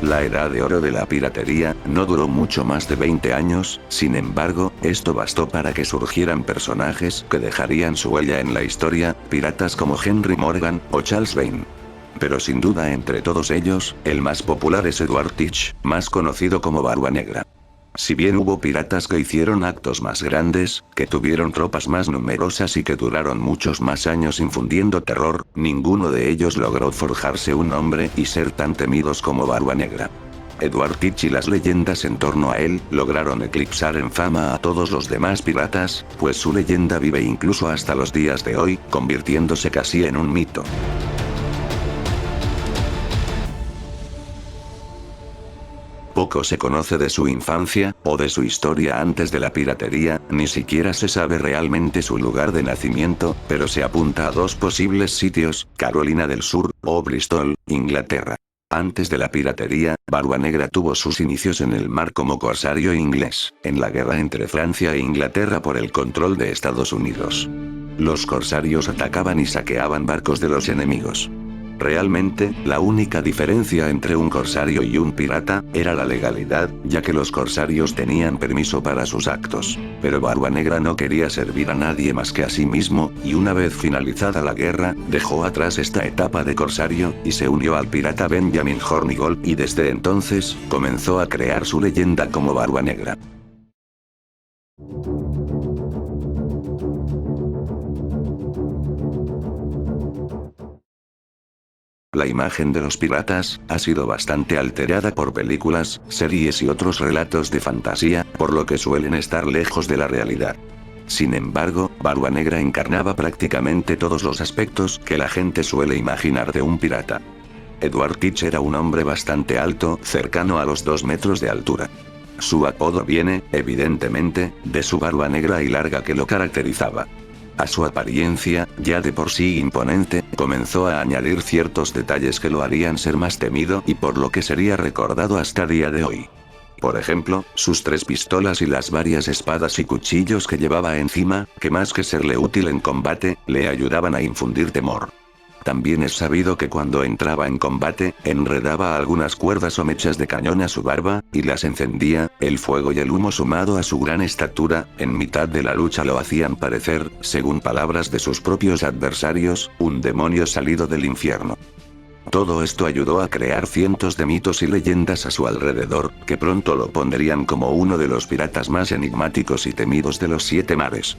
La edad de oro de la piratería no duró mucho más de 20 años, sin embargo, esto bastó para que surgieran personajes que dejarían su huella en la historia, piratas como Henry Morgan o Charles Vane. Pero sin duda entre todos ellos, el más popular es Edward Teach, más conocido como Barba Negra. Si bien hubo piratas que hicieron actos más grandes, que tuvieron tropas más numerosas y que duraron muchos más años infundiendo terror, ninguno de ellos logró forjarse un nombre y ser tan temidos como Barba Negra. Edward Teach y las leyendas en torno a él lograron eclipsar en fama a todos los demás piratas, pues su leyenda vive incluso hasta los días de hoy, convirtiéndose casi en un mito. Poco se conoce de su infancia, o de su historia antes de la piratería, ni siquiera se sabe realmente su lugar de nacimiento, pero se apunta a dos posibles sitios, Carolina del Sur, o Bristol, Inglaterra. Antes de la piratería, Barba Negra tuvo sus inicios en el mar como corsario inglés, en la guerra entre Francia e Inglaterra por el control de Estados Unidos. Los corsarios atacaban y saqueaban barcos de los enemigos. Realmente, la única diferencia entre un corsario y un pirata era la legalidad, ya que los corsarios tenían permiso para sus actos. Pero Barba Negra no quería servir a nadie más que a sí mismo, y una vez finalizada la guerra, dejó atrás esta etapa de corsario, y se unió al pirata Benjamin Hornigold, y desde entonces, comenzó a crear su leyenda como Barba Negra. La imagen de los piratas ha sido bastante alterada por películas, series y otros relatos de fantasía, por lo que suelen estar lejos de la realidad. Sin embargo, Barba Negra encarnaba prácticamente todos los aspectos que la gente suele imaginar de un pirata. Edward Teach era un hombre bastante alto, cercano a los 2 metros de altura. Su apodo viene, evidentemente, de su barba negra y larga que lo caracterizaba. A su apariencia, ya de por sí imponente, comenzó a añadir ciertos detalles que lo harían ser más temido y por lo que sería recordado hasta día de hoy. Por ejemplo, sus 3 pistolas y las varias espadas y cuchillos que llevaba encima, que más que serle útil en combate, le ayudaban a infundir temor. También es sabido que cuando entraba en combate, enredaba algunas cuerdas o mechas de cañón a su barba, y las encendía. El fuego y el humo sumado a su gran estatura, en mitad de la lucha lo hacían parecer, según palabras de sus propios adversarios, un demonio salido del infierno. Todo esto ayudó a crear cientos de mitos y leyendas a su alrededor, que pronto lo pondrían como uno de los piratas más enigmáticos y temidos de los 7 mares.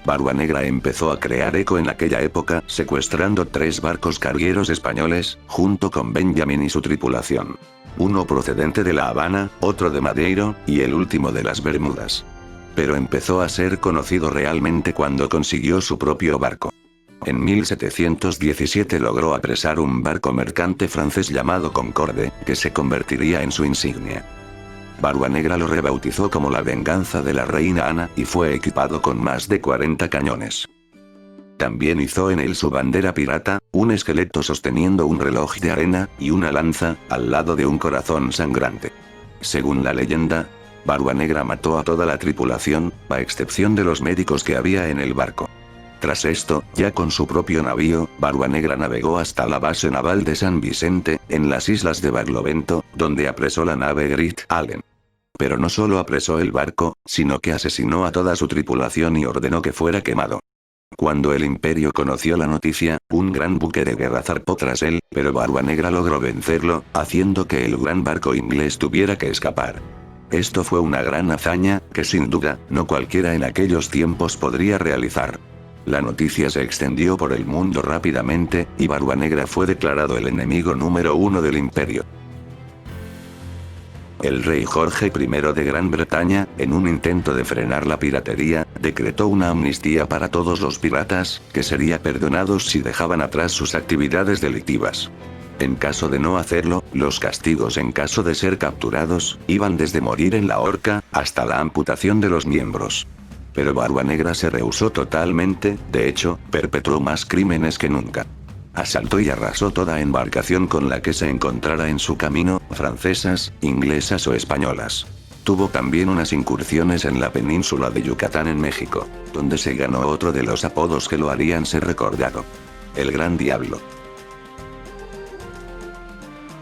Barba Negra empezó a crear eco en aquella época, secuestrando 3 barcos cargueros españoles, junto con Benjamin y su tripulación. Uno procedente de La Habana, otro de Madeiro, y el último de las Bermudas. Pero empezó a ser conocido realmente cuando consiguió su propio barco. En 1717 logró apresar un barco mercante francés llamado Concorde, que se convertiría en su insignia. Barba Negra lo rebautizó como la venganza de la reina Ana, y fue equipado con más de 40 cañones. También hizo en él su bandera pirata, un esqueleto sosteniendo un reloj de arena, y una lanza, al lado de un corazón sangrante. Según la leyenda, Barba Negra mató a toda la tripulación, a excepción de los médicos que había en el barco. Tras esto, ya con su propio navío, Barba Negra navegó hasta la base naval de San Vicente, en las islas de Barlovento, donde apresó la nave Great Allen. Pero no solo apresó el barco, sino que asesinó a toda su tripulación y ordenó que fuera quemado. Cuando el Imperio conoció la noticia, un gran buque de guerra zarpó tras él, pero Barba Negra logró vencerlo, haciendo que el gran barco inglés tuviera que escapar. Esto fue una gran hazaña, que sin duda, no cualquiera en aquellos tiempos podría realizar. La noticia se extendió por el mundo rápidamente, y Barba Negra fue declarado el enemigo número 1 del Imperio. El rey Jorge I de Gran Bretaña, en un intento de frenar la piratería, decretó una amnistía para todos los piratas, que sería perdonados si dejaban atrás sus actividades delictivas. En caso de no hacerlo, los castigos en caso de ser capturados, iban desde morir en la horca, hasta la amputación de los miembros. Pero Barba Negra se rehusó totalmente, de hecho, perpetró más crímenes que nunca. Asaltó y arrasó toda embarcación con la que se encontrara en su camino, francesas, inglesas o españolas. Tuvo también unas incursiones en la península de Yucatán en México, donde se ganó otro de los apodos que lo harían ser recordado: el Gran Diablo.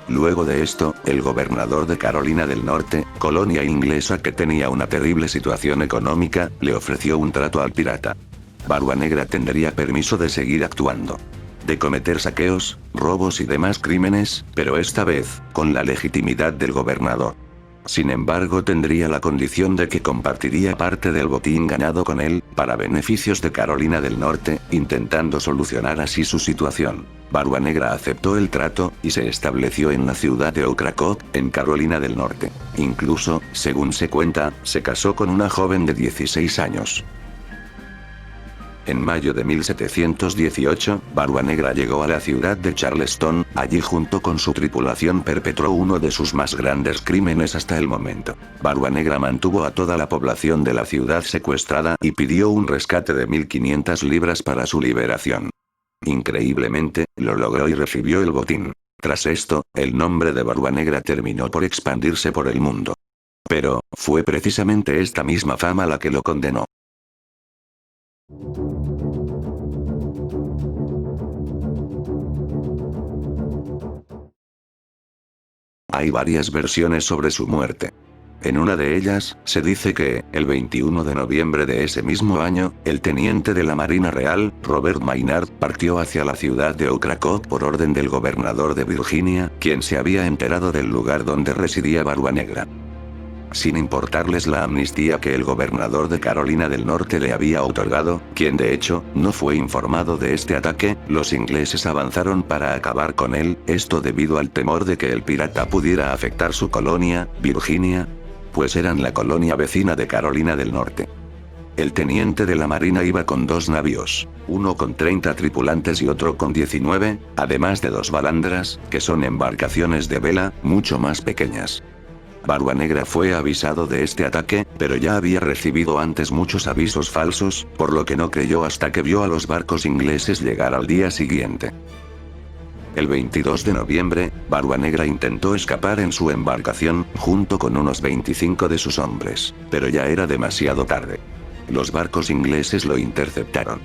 Luego de esto, el gobernador de Carolina del Norte, colonia inglesa que tenía una terrible situación económica, le ofreció un trato al pirata. Barba Negra tendría permiso de seguir actuando, de cometer saqueos, robos y demás crímenes, pero esta vez, con la legitimidad del gobernador. Sin embargo, tendría la condición de que compartiría parte del botín ganado con él, para beneficios de Carolina del Norte, intentando solucionar así su situación. Barba Negra aceptó el trato, y se estableció en la ciudad de Ocracoke, en Carolina del Norte. Incluso, según se cuenta, se casó con una joven de 16 años. En mayo de 1718, Barba Negra llegó a la ciudad de Charleston. Allí junto con su tripulación perpetró uno de sus más grandes crímenes hasta el momento. Barba Negra mantuvo a toda la población de la ciudad secuestrada y pidió un rescate de 1.500 libras para su liberación. Increíblemente, lo logró y recibió el botín. Tras esto, el nombre de Barba Negra terminó por expandirse por el mundo. Pero, fue precisamente esta misma fama la que lo condenó. Hay varias versiones sobre su muerte. En una de ellas, se dice que, el 21 de noviembre de ese mismo año, el teniente de la Marina Real, Robert Maynard, partió hacia la ciudad de Ocracoke por orden del gobernador de Virginia, quien se había enterado del lugar donde residía Barba Negra. Sin importarles la amnistía que el gobernador de Carolina del Norte le había otorgado, quien de hecho, no fue informado de este ataque, los ingleses avanzaron para acabar con él, esto debido al temor de que el pirata pudiera afectar su colonia, Virginia, pues eran la colonia vecina de Carolina del Norte. El teniente de la Marina iba con 2 navíos, uno con 30 tripulantes y otro con 19, además de 2 balandras, que son embarcaciones de vela, mucho más pequeñas. Barba Negra fue avisado de este ataque, pero ya había recibido antes muchos avisos falsos, por lo que no creyó hasta que vio a los barcos ingleses llegar al día siguiente. El 22 de noviembre, Barba Negra intentó escapar en su embarcación, junto con unos 25 de sus hombres, pero ya era demasiado tarde. Los barcos ingleses lo interceptaron.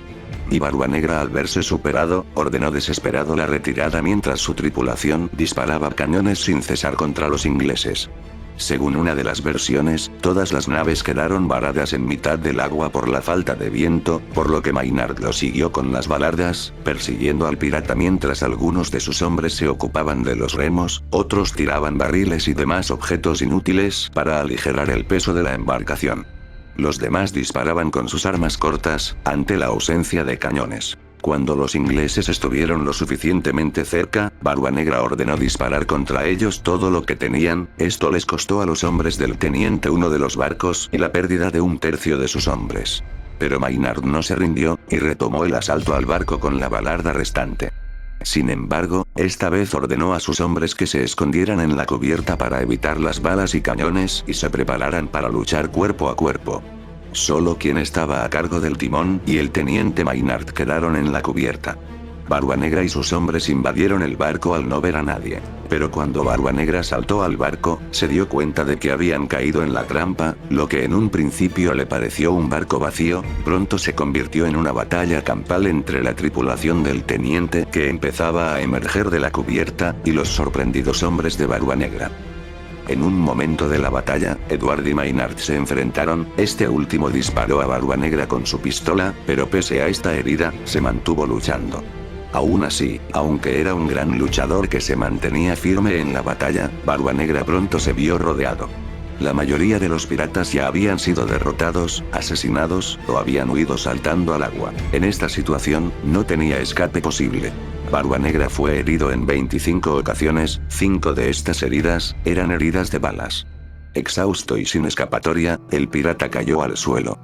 Y Barba Negra, al verse superado, ordenó desesperado la retirada mientras su tripulación disparaba cañones sin cesar contra los ingleses. Según una de las versiones, todas las naves quedaron varadas en mitad del agua por la falta de viento, por lo que Maynard lo siguió con las balardas, persiguiendo al pirata mientras algunos de sus hombres se ocupaban de los remos, otros tiraban barriles y demás objetos inútiles para aligerar el peso de la embarcación. Los demás disparaban con sus armas cortas, ante la ausencia de cañones. Cuando los ingleses estuvieron lo suficientemente cerca, Barba Negra ordenó disparar contra ellos todo lo que tenían. Esto les costó a los hombres del teniente uno de los barcos y la pérdida de 1/3 de sus hombres. Pero Maynard no se rindió, y retomó el asalto al barco con la balarda restante. Sin embargo, esta vez ordenó a sus hombres que se escondieran en la cubierta para evitar las balas y cañones y se prepararan para luchar cuerpo a cuerpo. Solo quien estaba a cargo del timón y el teniente Maynard quedaron en la cubierta. Barba Negra y sus hombres invadieron el barco al no ver a nadie. Pero cuando Barba Negra saltó al barco, se dio cuenta de que habían caído en la trampa. Lo que en un principio le pareció un barco vacío, pronto se convirtió en una batalla campal entre la tripulación del teniente que empezaba a emerger de la cubierta, y los sorprendidos hombres de Barba Negra. En un momento de la batalla, Edward y Maynard se enfrentaron. Este último disparó a Barba Negra con su pistola, pero pese a esta herida, se mantuvo luchando. Aún así, aunque era un gran luchador que se mantenía firme en la batalla, Barba Negra pronto se vio rodeado. La mayoría de los piratas ya habían sido derrotados, asesinados, o habían huido saltando al agua. En esta situación, no tenía escape posible. Barba Negra fue herido en 25 ocasiones, 5 de estas heridas eran heridas de balas. Exhausto y sin escapatoria, el pirata cayó al suelo.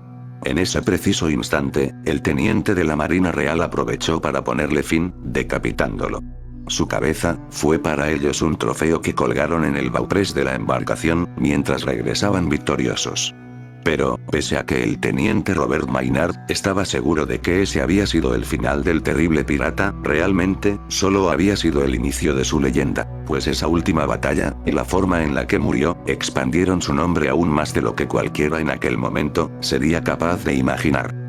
En ese preciso instante, el teniente de la Marina Real aprovechó para ponerle fin, decapitándolo. Su cabeza fue para ellos un trofeo que colgaron en el bauprés de la embarcación, mientras regresaban victoriosos. Pero, pese a que el teniente Robert Maynard estaba seguro de que ese había sido el final del terrible pirata, realmente, solo había sido el inicio de su leyenda, pues esa última batalla, y la forma en la que murió, expandieron su nombre aún más de lo que cualquiera en aquel momento sería capaz de imaginar.